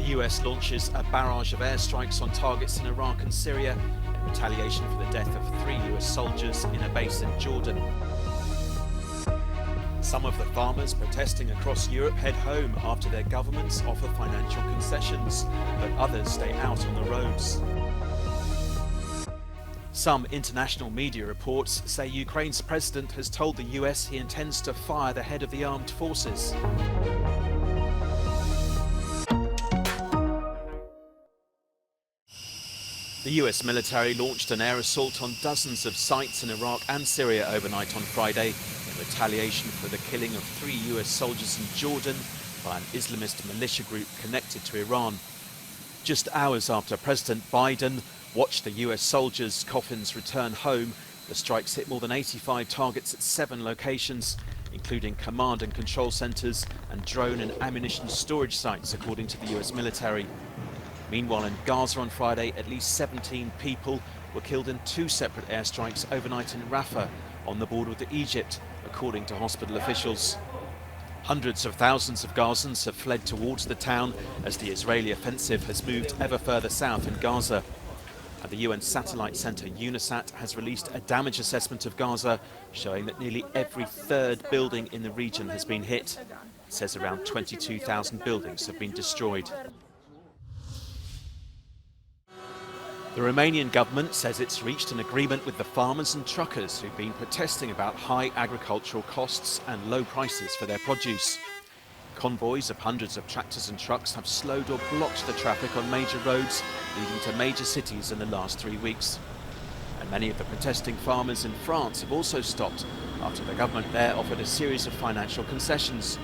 US launches a barrage of airstrikes on targets in Iraq and Syria in retaliation for the death of 3 US soldiers in a base in Jordan. Some of the farmers protesting across Europe head home after their governments offer financial concessions, but others stay out on the roads. Some international media reports say Ukraine's president has told the US he intends to fire the head of the armed forces. The US military launched an air assault on dozens of sites in Iraq and Syria overnight on Friday in retaliation for the killing of 3 US soldiers in Jordan by an Islamist militia group connected to Iran. Just hours after President Biden watched the US soldiers' coffins return home, the strikes hit more than 85 targets at 7 locations, including command and control centres and drone and ammunition storage sites, according to the US military. Meanwhile, in Gaza on Friday, at least 17 people were killed in 2 separate airstrikes overnight in Rafah, on the border with Egypt, according to hospital officials. Hundreds of thousands of Gazans have fled towards the town as the Israeli offensive has moved ever further south in Gaza. And the UN satellite centre UNISAT has released a damage assessment of Gaza, showing that nearly every 3rd building in the region has been hit. It says around 22,000 buildings have been destroyed. The Romanian government says it's reached an agreement with the farmers and truckers who've been protesting about high agricultural costs and low prices for their produce. Convoys of hundreds of tractors and trucks have slowed or blocked the traffic on major roads leading to major cities in the last 3 weeks. And many of the protesting farmers in France have also stopped after the government there offered a series of financial concessions.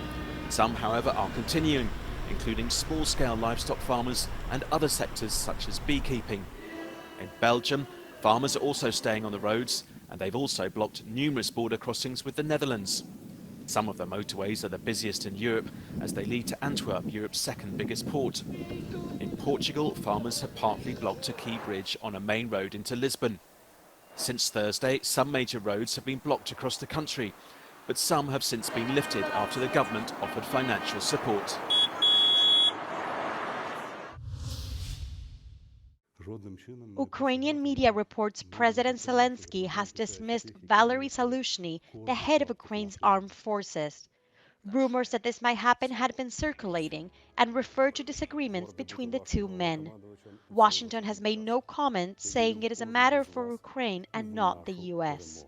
Some, however, are continuing, including small-scale livestock farmers and other sectors such as beekeeping. In Belgium, farmers are also staying on the roads, and they've also blocked numerous border crossings with the Netherlands. Some of the motorways are the busiest in Europe as they lead to Antwerp, Europe's 2nd biggest port. In Portugal, farmers have partly blocked a key bridge on a main road into Lisbon. Since Thursday, some major roads have been blocked across the country, but some have since been lifted after the government offered financial support. Ukrainian media reports President Zelensky has dismissed Valery Zaluzhny, the head of Ukraine's armed forces. Rumors that this might happen had been circulating and referred to disagreements between the 2 men. Washington has made no comment, saying it is a matter for Ukraine and not the US.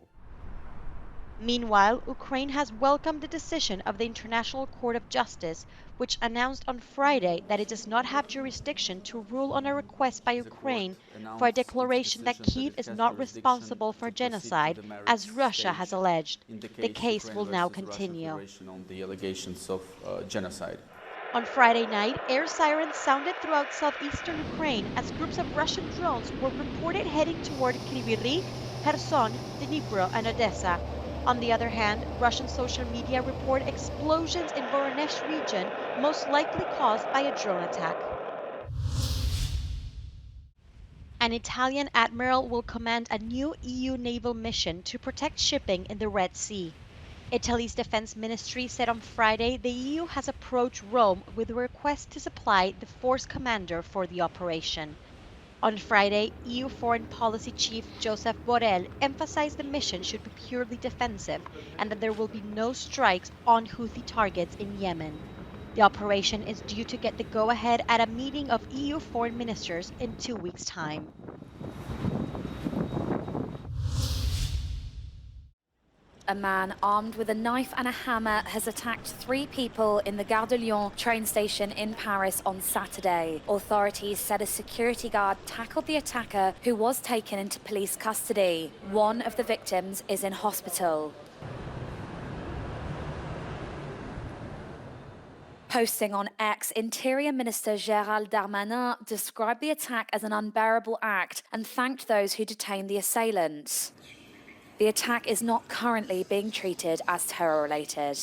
Meanwhile, Ukraine has welcomed the decision of the International Court of Justice, which announced on Friday that it does not have jurisdiction to rule on a request by Ukraine for a declaration that Kyiv is not responsible for genocide, as Russia has alleged. The case will now continue. On Friday night, air sirens sounded throughout southeastern Ukraine as groups of Russian drones were reported heading toward Kryvyi Rih, Kherson, Dnipro, and Odessa. On the other hand, Russian social media report explosions in Voronezh region, most likely caused by a drone attack. An Italian admiral will command a new EU naval mission to protect shipping in the Red Sea. Italy's defense ministry said on Friday the EU has approached Rome with a request to supply the force commander for the operation. On Friday, EU Foreign Policy Chief Joseph Borrell emphasized the mission should be purely defensive and that there will be no strikes on Houthi targets in Yemen. The operation is due to get the go-ahead at a meeting of EU foreign ministers in 2 weeks' time. A man armed with a knife and a hammer has attacked 3 people in the Gare de Lyon train station in Paris on Saturday. Authorities said a security guard tackled the attacker, who was taken into police custody. One of the victims is in hospital. Posting on X, Interior Minister Gérald Darmanin described the attack as an unbearable act and thanked those who detained the assailants. The attack is not currently being treated as terror-related.